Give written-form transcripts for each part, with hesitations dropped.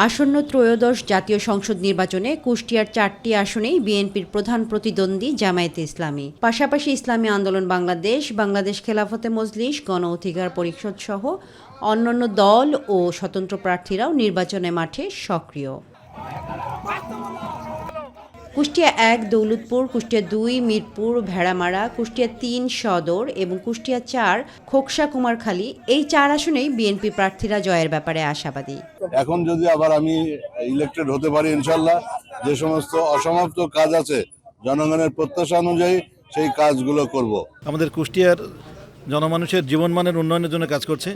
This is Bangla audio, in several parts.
আসন্ন ত্রয়োদশ জাতীয় সংসদ নির্বাচনে কুষ্টিয়ার 4টি আসনেই বিএনপির প্রধান প্রতিদ্বন্দ্বী জামায়াতে ইসলামী। পাশাপাশি ইসলামী আন্দোলন বাংলাদেশ, বাংলাদেশ খেলাফতে মজলিস, গণ অধিকার পরিষদ সহ অন্যান্য দল ও স্বতন্ত্র প্রার্থীরাও নির্বাচনে মাঠে সক্রিয়। কুষ্টিয়া 1 দৌলতপুর, কুষ্টিয়া 2 মিরপুর ভেড়ামারা, কুষ্টিয়া 3 সদর এবং কুষ্টিয়া 4 খোকসা কুমারখালী, এই 4 আসনেই বিএনপি প্রার্থীরা জয়ের ব্যাপারে আশাবাদী। এখন যদি আবার আমি ইলেক্টেড হতে পারি ইনশাল্লাহ, যে সমস্ত অসমাপ্ত কাজ আছে জনগণের প্রত্যাশা অনুযায়ী সেই কাজগুলো করব। আমাদের কুষ্টিয়ার জনমানুষের জীবনমানের উন্নয়নের জন্য কাজ করছে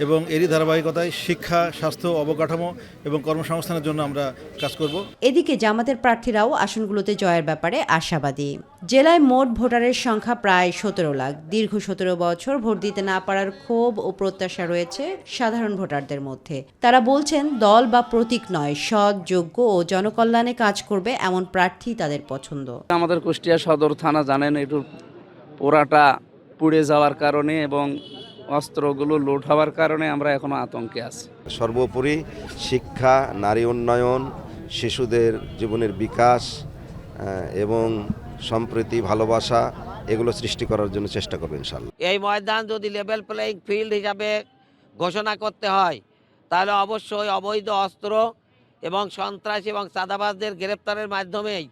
এবং এরই ধারাবাহিকতায় শিক্ষা, স্বাস্থ্য, অবকাঠামো এবং কর্মসংস্থানের জন্য আমরা কাজ করব। এদিকে জামাতের প্রার্থীরাও আসনগুলোতে জয়ের ব্যাপারে আশাবাদী। জেলায় মোট ভোটারের সংখ্যা প্রায় 17 লাখ। দীর্ঘ 17 বছর ভোট দিতে না পারার ক্ষোভ ও প্রত্যাশা রয়েছে সাধারণ ভোটারদের মধ্যে। তারা বলছেন, দল বা প্রতীক নয়, সৎ, যোগ্য ও জনকল্যাণে কাজ করবে এমন প্রার্থী তাদের পছন্দ। আমাদের কুষ্টিয়া সদর থানা জানেন একটু পোড়াটা পুড়ে যাওয়ার কারণে এবং অস্ত্রগুলো লুট হওয়ার কারণে আমরা এখনো আতঙ্কে আছি। সর্বোপরি শিক্ষা, নারী উন্নয়ন, শিশুদের জীবনের বিকাশ এবং সম্প্রীতি, ভালোবাসা এগুলো সৃষ্টি করার জন্য চেষ্টা করবে ইনশাআল্লাহ। এই ময়দান যদি লেভেল প্লেইং ফিল্ড হিসাবে ঘোষণা করতে হয় তাহলে অবশ্যই অবৈধ অস্ত্র এবং সন্ত্রাস এবং চাঁদাবাজদের গ্রেপ্তারের মাধ্যমেই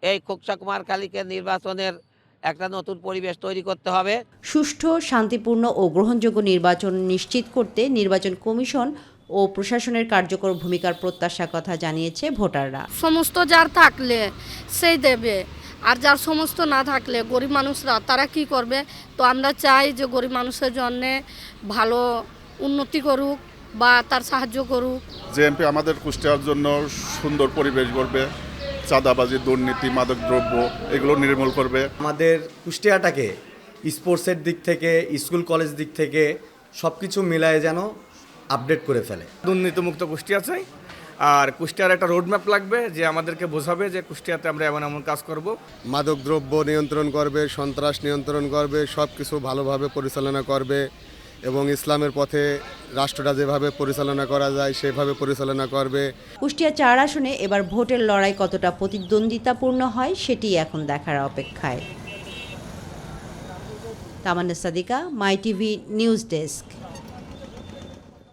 এই খোকসা কুমারখালীকে নির্বাচনের একটা নতুন পরিবেশ তৈরি করতে হবে। সুষ্ঠু, শান্তিপূর্ণ ও গ্রহণযোগ্য নির্বাচন নিশ্চিত করতে নির্বাচন কমিশন ও প্রশাসনের কার্যকর ভূমিকার প্রত্যাশা কথা জানিয়েছে ভোটাররা। সমস্ত যার থাকলে সেই দেবে, আর যার সমস্ত না থাকলে গরিব মানুষরা তারা কি করবে। তো আমরা চাই যে গরিব মানুষের জন্যে ভালো উন্নতি করুক বা তার সাহায্য করুক। জেএমপি আমাদের কুষ্টিয়ার জন্য সুন্দর পরিবেশ গড়বে, চাঁদাবাজি, দুর্নীতি, মাদকদ্রব্য এগুলো নির্মূল করবে। আমাদের কুষ্টিয়াটাকে স্পোর্টসের দিক থেকে, স্কুল কলেজ দিক থেকে সব কিছু মিলায়ে যেন আপডেট করে ফেলে। দুর্নীতিমুক্ত কুষ্টিয়া চাই, আর কুষ্টিয়ার একটা রোডম্যাপ লাগবে যে আমাদেরকে বোঝাবে যে কুষ্টিয়াতে আমরা এমন এমন কাজ করব। মাদকদ্রব্য নিয়ন্ত্রণ করবে, সন্ত্রাস নিয়ন্ত্রণ করবে, সব কিছু ভালোভাবে পরিচালনা করবে এবং ইসলামের পথে রাষ্ট্রটা যেভাবে পরিচালনা করা যায় সেভাবে পরিচালনা করবে। কুষ্টিয়া 4 আসনে এবার ভোটের লড়াই কতটা প্রতিদ্বন্দ্বিতাপূর্ণ হয় সেটি এখন দেখার অপেক্ষায়। তামান্না সাদিকা, মাই টিভি নিউজ ডেস্ক।